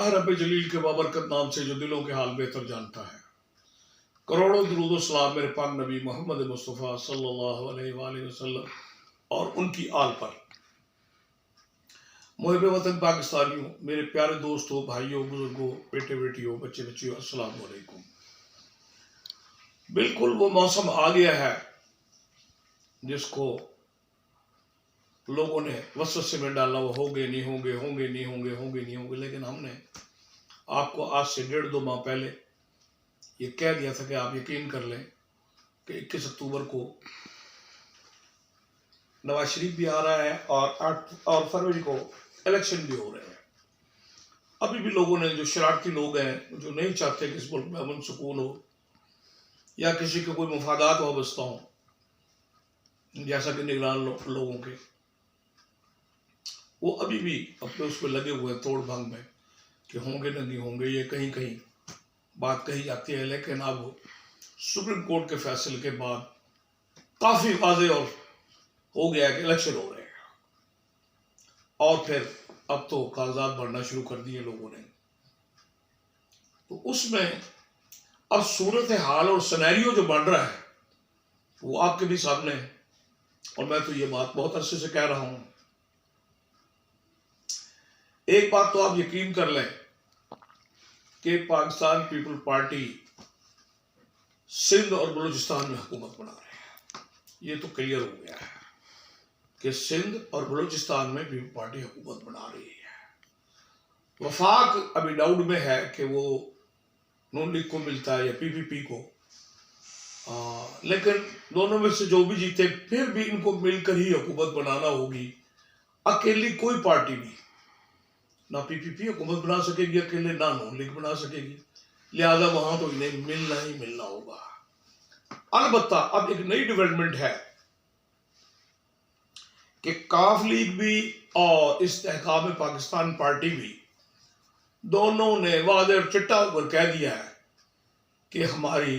अल्लाह रब्बे जलील के बाबरकत नाम से जो दिलों के हाल बेहतर जानता है। करोड़ों दुरूद सलाम मेरे पाक नबी मोहम्मद मुस्तफ़ा सल्लल्लाहु अलैहि वसल्लम और उनकी आल पर। मुहिब वतन पाकिस्तानियों, मेरे प्यारे दोस्तों, भाइयों, बुजुर्गों, बेटे बेटियों, बच्चे बच्चियों, अस्सलाम वालेकुम। बिल्कुल वो मौसम आ गया है जिसको लोगों ने वसवसे में डाला, वो होंगे नहीं होंगे, होंगे नहीं होंगे, होंगे नहीं होंगे। लेकिन हमने आपको आज से 1.5-2 माह पहले ये कह दिया था कि आप यकीन कर लें कि 21 अक्टूबर को नवाज शरीफ भी आ रहा है और 8 फरवरी को इलेक्शन भी हो रहे हैं। अभी भी लोगों ने, जो शरारती लोग हैं, जो नहीं चाहते कि इस मुल्क में अमन सुकून हो या किसी के कोई मफादात वाबस्ता हो, जैसा कि निगरान लोगों के, वो अभी भी अपने उस पर लगे हुए हैं तोड़ भंग में कि होंगे नहीं होंगे। ये कहीं कहीं बात कही जाती है, लेकिन अब सुप्रीम कोर्ट के फैसले के बाद काफी वाज़ेह और हो गया है कि इलेक्शन हो रहे हैं। और फिर अब तो कागजात भरना शुरू कर दिए लोगों ने। तो उसमें अब सूरत हाल और सिनेरियो जो बन रहा है वो आपके भी सामने है, और मैं तो ये बात बहुत अरसे से कह रहा हूं। एक बात तो आप यकीन कर लें कि पाकिस्तान पीपल पार्टी सिंध और बलूचिस्तान में हुकूमत बना रहे हैं। ये तो क्लियर हो गया है कि सिंध और बलूचिस्तान में पीपल पार्टी हुकूमत बना रही है। वफाक अभी डाउट में है कि वो नून लीग को मिलता है या पीपीपी को, लेकिन दोनों में से जो भी जीते फिर भी इनको मिलकर ही हुकूमत बनाना होगी। अकेली कोई पार्टी नहीं, ना पीपीपी हुकूमत बना सकेगी अकेले, ना नून लीग बना सकेगी। लिहाजा वहां तो इन्हें मिलना ही मिलना होगा। अलबत्ता अब एक नई डेवलपमेंट है कि काफ लीग भी और इस्तेहकाम पाकिस्तान पार्टी भी, दोनों ने वाज़ेह और चिट्टा ऊपर कह दिया है कि हमारी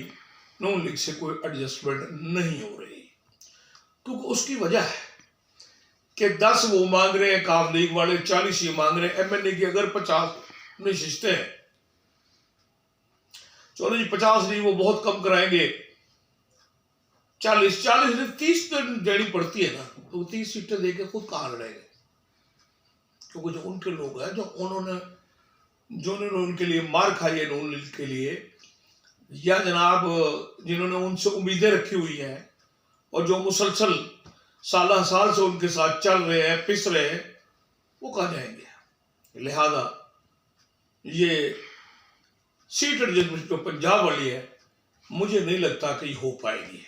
नून लीग से कोई एडजस्टमेंट नहीं हो रही। क्योंकि उसकी वजह है कि 10 वो मांग रहे हैं काफ लीग वाले, 40 ये मांग रहे हैं। एमएनए की अगर 50 नशिस्तें हैं, चलो जी 50 नहीं, वो बहुत कम कराएंगे, 40 नहीं 30 तो देनी पड़ती है ना। तो 30 सीटें देके खुद कहाँ लड़ेंगे? क्योंकि जो उनके लोग हैं, जो उन्होंने उनके लिए मार खाई है नून लीग के लिए, या जनाब जिन्होंने उनसे उम्मीदें रखी हुई हैं और जो मुसलसल साल से उनके साथ चल रहे हैं, पिस रहे हैं, वो कहाँ जाएंगे? लिहाजा ये सीट एडजस्टमेंट जो पंजाब वाली है, मुझे नहीं लगता कि हो पाएगी।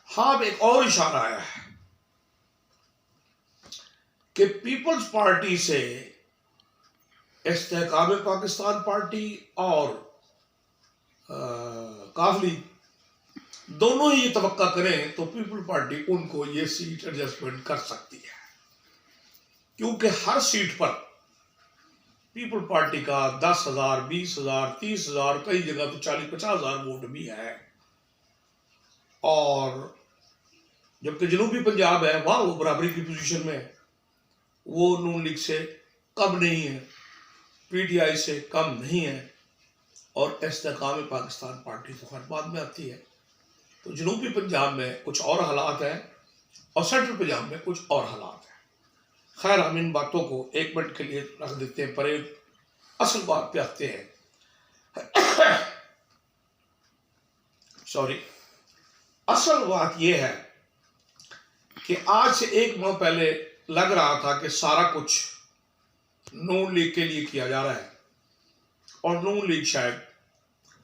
हाँ, एक और इशारा आया है कि पीपल्स पार्टी से इस्तेहकाम पाकिस्तान पार्टी और काफ लीग दोनों ही ये तवक्का करें तो पीपल पार्टी उनको ये सीट एडजस्टमेंट कर सकती है। क्योंकि हर सीट पर पीपल पार्टी का 10,000, 20,000, 30,000, कई जगह तो 40-50,000 वोट भी है। और जबकि जनूबी पंजाब है, वहां वो बराबरी की पोजीशन में है, वो नून लीग से कम नहीं है, पीटीआई से कम नहीं है, और इस्तेहकाम पाकिस्तान पार्टी तो हर बाद में आती है। तो जनूबी पंजाब में कुछ और हालात हैं और सेंट्रल पंजाब में कुछ और हालात हैं। खैर, हम इन बातों को 1 मिनट के लिए रख देते हैं, पर असल बात पे आते हैं। सॉरी, असल बात यह है कि आज से 1 माह पहले लग रहा था कि सारा कुछ नून लीग के लिए किया जा रहा है और नून लीग शायद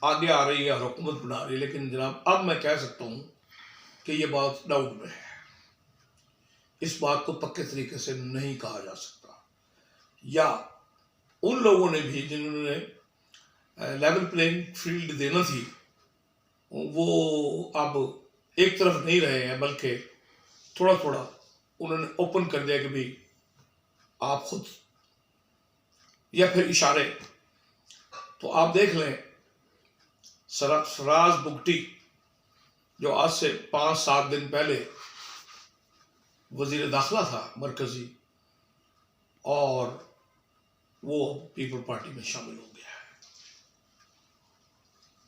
आगे आ रही है और हुकूमत बना रही है। लेकिन जनाब, अब मैं कह सकता हूं कि यह बात डाउट में है। इस बात को पक्के तरीके से नहीं कहा जा सकता, या उन लोगों ने भी जिन्होंने लेवल प्लेइंग फील्ड देना थी, वो अब एक तरफ नहीं रहे हैं, बल्कि थोड़ा थोड़ा उन्होंने ओपन कर दिया कि भाई आप खुद, या फिर इशारे। तो आप देख लें, सराज बुगटी जो आज से 5-7 दिन पहले वजीर दाखिला था मरकजी, और वो पीपल पार्टी में शामिल हो गया है।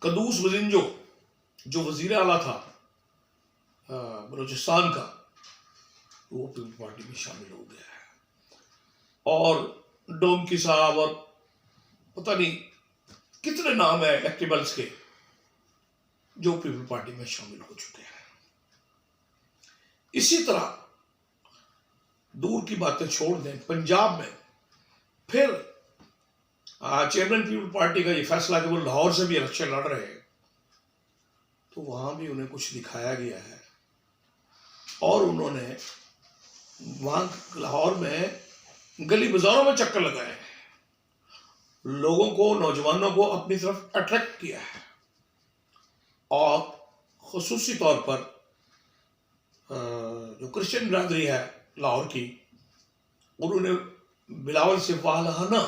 कदूस वजिंजो जो वजीर आला था बलूचिस्तान का, वो पीपल पार्टी में शामिल हो गया है। और डोमकी साहब और पता नहीं कितने नाम है एक्टिबल्स के जो पीपल पार्टी में शामिल हो चुके हैं। इसी तरह दूर की बातें छोड़ दें, पंजाब में फिर चेयरमैन पीपल पार्टी का ये फैसला कि वो लाहौर से भी इलेक्शन लड़ रहे हैं, तो वहां भी उन्हें कुछ दिखाया गया है और उन्होंने वहां लाहौर में गली बाजारों में चक्कर लगाए हैं, लोगों को, नौजवानों को अपनी तरफ अट्रैक्ट किया है। और खुसूसी तौर पर जो क्रिश्चियन बिरादरी है लाहौर की, उन्होंने बिलावल से वालहाना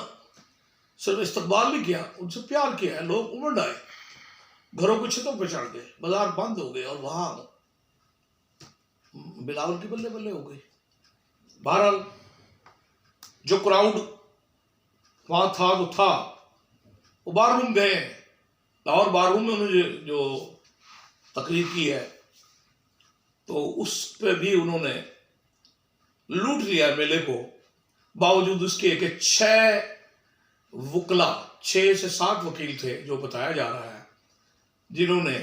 सिर्फ इस्तकबाल नहीं किया, उनसे प्यार किया है। लोग उमड़ आए, घरों की छतों पर चढ़ गए, बाजार बंद हो गए और वहां बिलावल की बल्ले बल्ले हो गई। बहरहाल जो क्राउड वहां था तो था, वो बाररूम गए, लाहौर बाररूम में उन्होंने जो तकरीर की है तो उस पर भी उन्होंने लूट लिया मेले को, बावजूद उसके कि 6 से 7 वकील थे जो बताया जा रहा है, जिन्होंने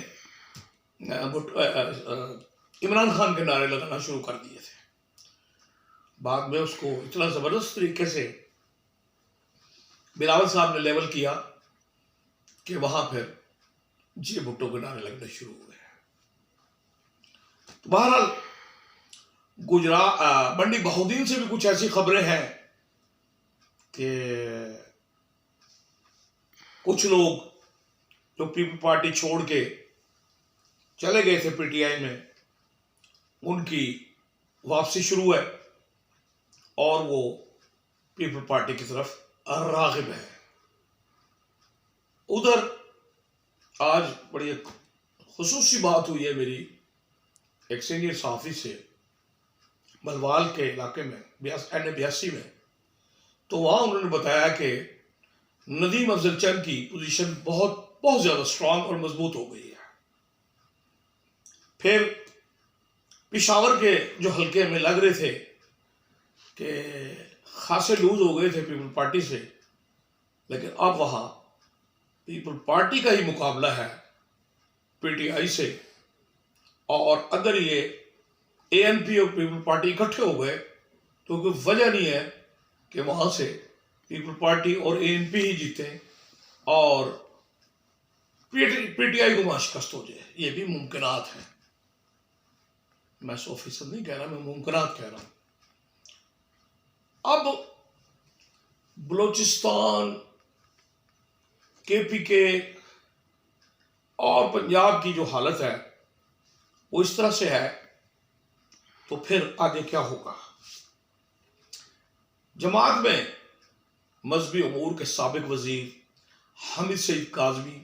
इमरान खान के नारे लगाना शुरू कर दिए थे। बाद में उसको इतना जबरदस्त तरीके से बिलावल साहब ने लेवल किया कि वहां फिर जी भुट्टो के नारे लगने शुरू हो गए। तो बहरहाल गुजरात मंडी बहाउद्दीन से भी कुछ ऐसी खबरें हैं कि कुछ लोग जो पीपल पार्टी छोड़ के चले गए थे पीटीआई में, उनकी वापसी शुरू है और वो पीपल पार्टी की तरफ राग़िब है। उधर आज बड़ी खुसूसी बात हुई है मेरी एक सीनियर सहाफ़ी से बलवाल के इलाके में NA82 में, तो वहाँ उन्होंने बताया कि नदीम अफजल चंद की पोजीशन बहुत बहुत ज़्यादा स्ट्रांग और मजबूत हो गई है। फिर पिशावर के जो हल्के में लग रहे थे कि खासे लूज हो गए थे पीपल पार्टी से, लेकिन अब वहाँ पीपल पार्टी का ही मुकाबला है पीटीआई से। और अगर ये ANP और पीपल पार्टी इकट्ठे हो गए तो कोई वजह नहीं है कि वहां से पीपल पार्टी और ANP ही जीते और पीटीआई को शिकस्त हो जाए। ये भी मुमकिनात है, मैं 100% नहीं कह रहा, मैं मुमकिनात कह रहा हूं। अब बलूचिस्तान, KPK और पंजाब की जो हालत है वो इस तरह से है, तो फिर आगे क्या होगा? जमात में मजहबी उमूर के साबिक वजीर हामिद सईद काज़मी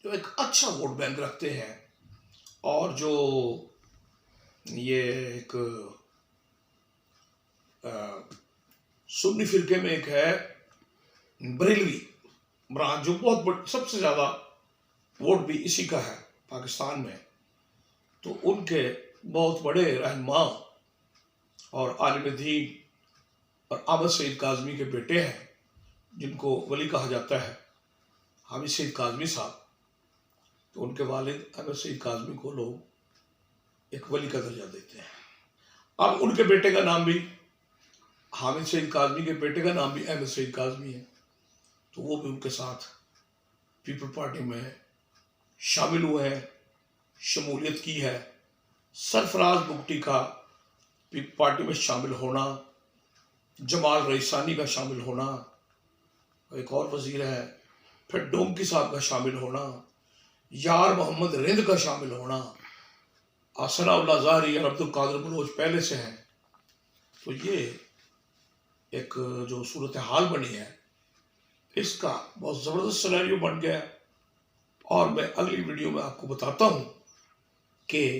जो एक अच्छा वोट बैंक रखते हैं और जो ये एक सुन्नी फिरके में एक है बरेलवी ब्रांच, जो बहुत सबसे ज़्यादा वोट भी इसी का है पाकिस्तान में, तो उनके बहुत बड़े रहनुमा और आलिम दीन और आमद सईद काज़मी के बेटे हैं, जिनको वली कहा जाता है, हामिद सईद काज़मी साहब। तो उनके वालिद अहमद सईद काज़मी को लोग एक वली का दर्जा देते हैं। अब उनके बेटे का नाम भी, हामिद सईद काज़मी के बेटे का नाम भी अहमद सईद काज़मी है, तो वो भी उनके साथ पीपल पार्टी में शामिल हुए हैं, शमूलियत की है। सरफराज बुगटी का पीपल पार्टी में शामिल होना, जमाल रईसानी का शामिल होना, एक और वजीर है, फिर डोमकी साहब का शामिल होना, यार मोहम्मद रिंद का शामिल होना, सनाउल्लाह ज़ाहरी और अब्दुल कादिर बलोच पहले से हैं। तो ये एक जो सूरत हाल बनी है, इसका बहुत ज़बरदस्त सिनेरियो बन गया। और मैं अगली वीडियो में आपको बताता हूँ कि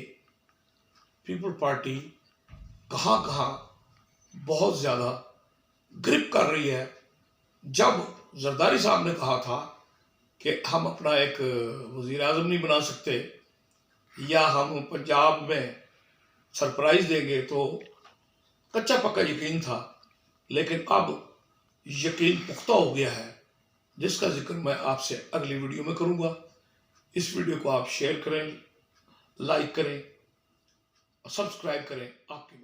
पीपल पार्टी कहाँ कहाँ बहुत ज़्यादा ग्रिप कर रही है जब जरदारी साहब ने कहा था कि हम अपना एक वज़ीर आज़म नहीं बना सकते या हम पंजाब में सरप्राइज देंगे, तो कच्चा पक्का यकीन था, लेकिन अब यकीन पुख्ता हो गया है, जिसका जिक्र मैं आपसे अगली वीडियो में करूंगा। इस वीडियो को आप शेयर करें, लाइक करें और सब्सक्राइब करें। आपकी